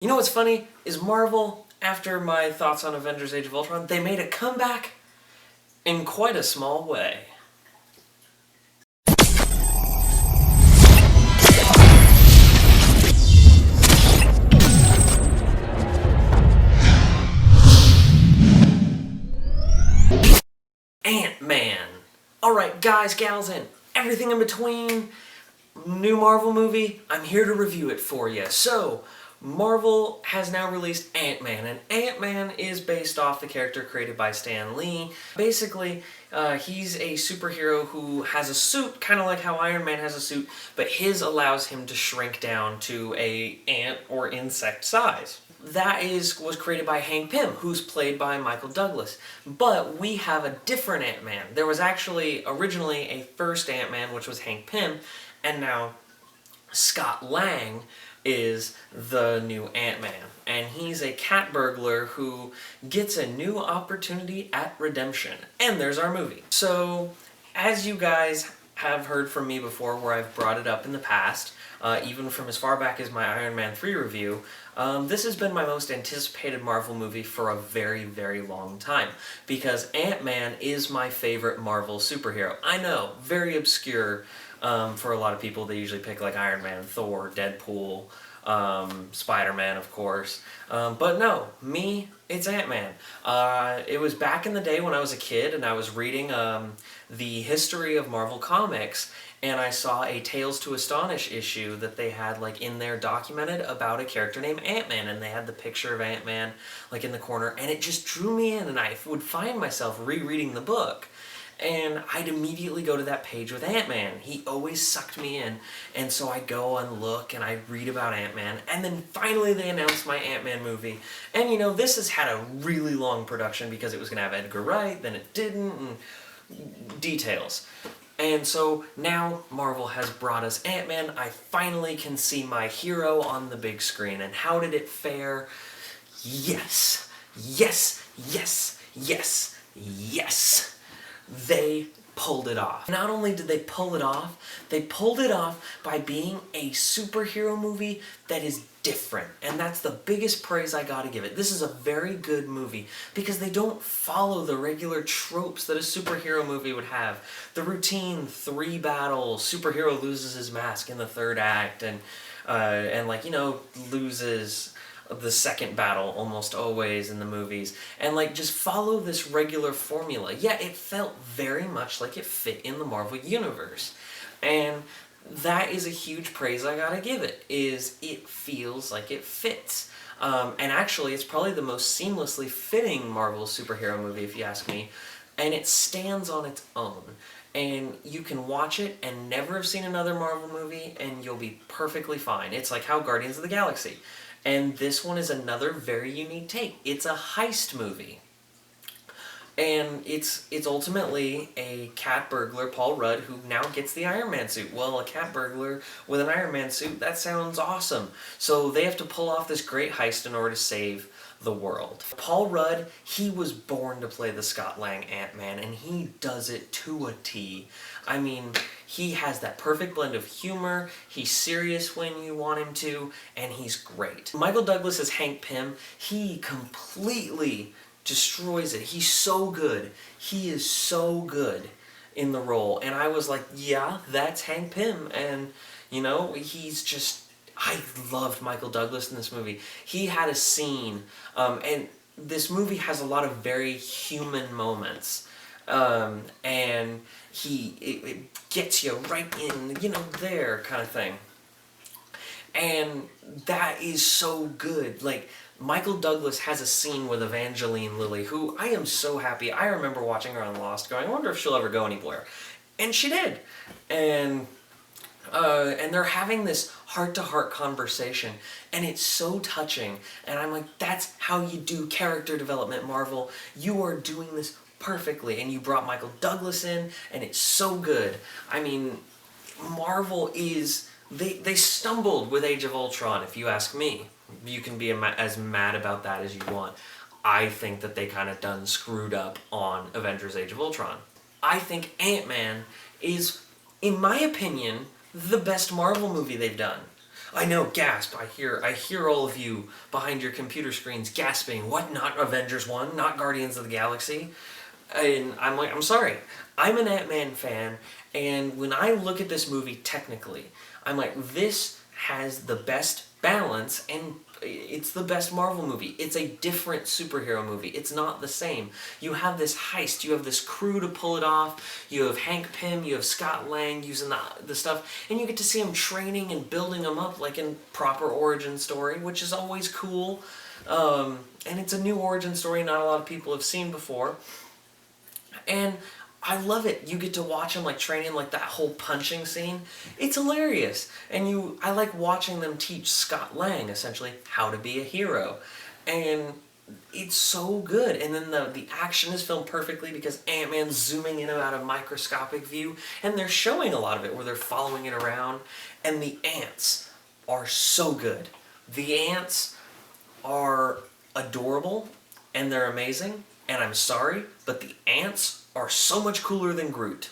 You know what's funny? Is Marvel, after my thoughts on Avengers Age of Ultron, they made a comeback in quite a small way. Ant-Man. Alright, guys, gals, and everything in between, new Marvel movie, I'm here to review it for you. So, Marvel has now released Ant-Man, and Ant-Man is based off the character created by Stan Lee. Basically, he's a superhero who has a suit, kind of like how Iron Man has a suit, but his allows him to shrink down to a ant or insect size. That was created by Hank Pym, who's played by Michael Douglas. But we have a different Ant-Man. There was actually originally a first Ant-Man, which was Hank Pym, and now Scott Lang is the new Ant-Man. And he's a cat burglar who gets a new opportunity at redemption. And there's our movie. So, as you guys have heard from me before, where I've brought it up in the past, even from as far back as my Iron Man 3 review, this has been my most anticipated Marvel movie for a very, very long time. Because Ant-Man is my favorite Marvel superhero. I know, very obscure for a lot of people. They usually pick like Iron Man, Thor, Deadpool, Spider-Man, of course. But no, me, it's Ant-Man. It was back in the day when I was a kid and I was reading the history of Marvel Comics, and I saw a Tales to Astonish issue that they had like in there documented about a character named Ant-Man, and they had the picture of Ant-Man like in the corner, and it just drew me in, and I would find myself rereading the book. And I'd immediately go to that page with Ant-Man. He always sucked me in. And so I go and look and I read about Ant-Man. And then finally they announced my Ant-Man movie. And you know, this has had a really long production because it was going to have Edgar Wright, then it didn't, and details. And so now Marvel has brought us Ant-Man. I finally can see my hero on the big screen. And how did it fare? Yes. Yes. Yes. Yes. Yes. They pulled it off. Not only did they pull it off by being a superhero movie that is different. And that's the biggest praise I gotta give it. This is a very good movie because they don't follow the regular tropes that a superhero movie would have. The routine 3 battles, superhero loses his mask in the 3rd act, and like, you know, loses the 2nd battle almost always in the movies, and like just follow this regular formula. Yeah, it felt very much like it fit in the Marvel universe, and that is a huge praise I gotta give it, is it feels like it fits. And actually it's probably the most seamlessly fitting Marvel superhero movie if you ask me, and it stands on its own. And you can watch it and never have seen another Marvel movie and you'll be perfectly fine. It's like how Guardians of the Galaxy. And this one is another very unique take. It's a heist movie. And it's ultimately a cat burglar, Paul Rudd, who now gets the Iron Man suit. Well, a cat burglar with an Iron Man suit, that sounds awesome. So they have to pull off this great heist in order to save the world. Paul Rudd, he was born to play the Scott Lang Ant-Man, and he does it to a T. I mean, he has that perfect blend of humor, he's serious when you want him to, and he's great. Michael Douglas as Hank Pym, he completely destroys it. He's so good. He is so good in the role. And I was like, yeah, that's Hank Pym. And, you know, he's just... I loved Michael Douglas in this movie. He had a scene, and this movie has a lot of very human moments. And it gets you right in, you know, there kind of thing. And that is so good. Like, Michael Douglas has a scene with Evangeline Lilly, who I am so happy. I remember watching her on Lost going, I wonder if she'll ever go anywhere. And she did. And they're having this heart-to-heart conversation, and it's so touching. And I'm like, that's how you do character development, Marvel. You are doing this perfectly, and you brought Michael Douglas in, and it's so good. I mean, Marvel is... They stumbled with Age of Ultron, if you ask me. You can be as mad about that as you want. I think that they kind of done screwed up on Avengers Age of Ultron. I think Ant-Man is, in my opinion, the best Marvel movie they've done. I know, gasp. I hear all of you behind your computer screens gasping. What? Not Avengers 1? Not Guardians of the Galaxy? And I'm like, I'm sorry. I'm an Ant-Man fan, and when I look at this movie technically, I'm like, this has the best balance, and it's the best Marvel movie. It's a different superhero movie. It's not the same. You have this heist. You have this crew to pull it off. You have Hank Pym. You have Scott Lang using the stuff. And you get to see him training and building them up like in proper origin story, which is always cool. And it's a new origin story not a lot of people have seen before. And I love it. You get to watch them like training, like that whole punching scene. It's hilarious. And I like watching them teach Scott Lang essentially how to be a hero. And it's so good. And then the action is filmed perfectly because Ant-Man's zooming in about a microscopic view, and they're showing a lot of it where they're following it around. And the ants are so good. The ants are adorable and they're amazing. And I'm sorry, but the ants are so much cooler than Groot.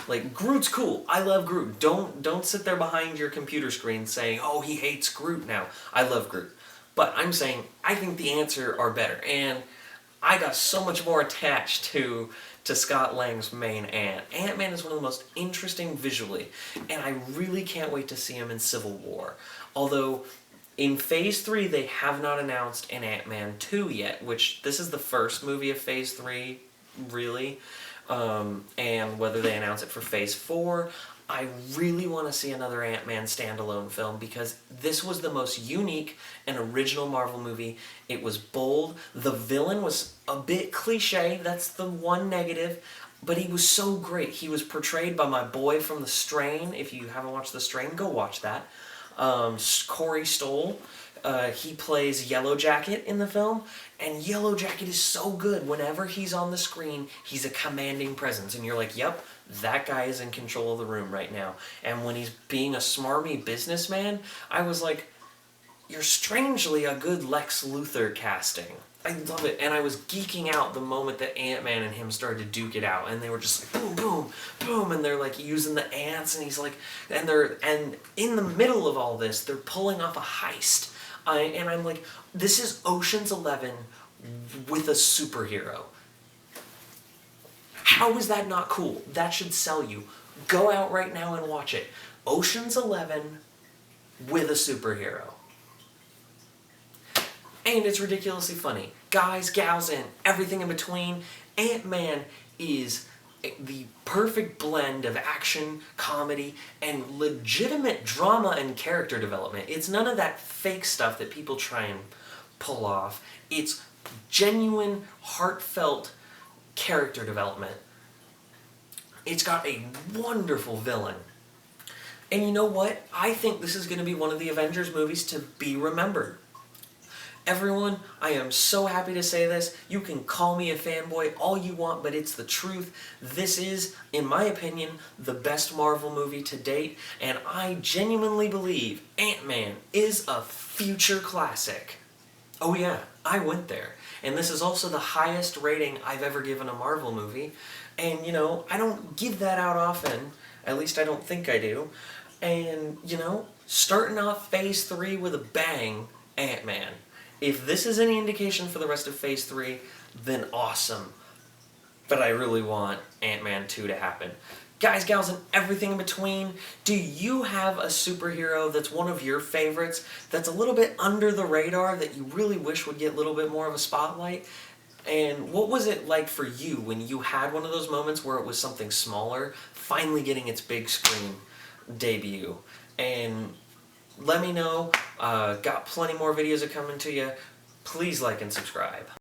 Like, Groot's cool. I love Groot. Don't sit there behind your computer screen saying, oh, he hates Groot now. I love Groot. But I'm saying, I think the ants are better. And I got so much more attached to Scott Lang's main ant. Ant-Man is one of the most interesting visually. And I really can't wait to see him in Civil War. Although, in Phase 3, they have not announced an Ant-Man 2 yet, which this is the first movie of Phase 3, really. And whether they announce it for Phase 4, I really want to see another Ant-Man standalone film because this was the most unique and original Marvel movie. It was bold. The villain was a bit cliche. That's the one negative. But he was so great. He was portrayed by my boy from The Strain. If you haven't watched The Strain, go watch that. Corey Stoll. He plays Yellow Jacket in the film, and Yellow Jacket is so good. Whenever he's on the screen, he's a commanding presence, and you're like, yep, that guy is in control of the room right now. And when he's being a smarmy businessman, I was like, you're strangely a good Lex Luthor casting. I love it, and I was geeking out the moment that Ant-Man and him started to duke it out, and they were just like boom, boom, boom, and they're like using the ants, and he's like, and in the middle of all this, they're pulling off a heist, and I'm like, this is Ocean's 11 with a superhero. How is that not cool? That should sell you. Go out right now and watch it. Ocean's 11 with a superhero. And it's ridiculously funny. Guys, gals, and everything in between. Ant-Man is the perfect blend of action, comedy, and legitimate drama and character development. It's none of that fake stuff that people try and pull off. It's genuine, heartfelt character development. It's got a wonderful villain. And you know what? I think this is going to be one of the Avengers movies to be remembered. Everyone, I am so happy to say this. You can call me a fanboy all you want, but it's the truth. This is, in my opinion, the best Marvel movie to date, and I genuinely believe Ant-Man is a future classic. Oh yeah, I went there. And this is also the highest rating I've ever given a Marvel movie. And, you know, I don't give that out often. At least I don't think I do. And, you know, starting off Phase 3 with a bang, Ant-Man. If this is any indication for the rest of Phase 3, then awesome. But I really want Ant-Man 2 to happen. Guys, gals, and everything in between, do you have a superhero that's one of your favorites, that's a little bit under the radar, that you really wish would get a little bit more of a spotlight? And what was it like for you when you had one of those moments where it was something smaller, finally getting its big screen debut? And let me know. Got plenty more videos coming to you. Please like and subscribe.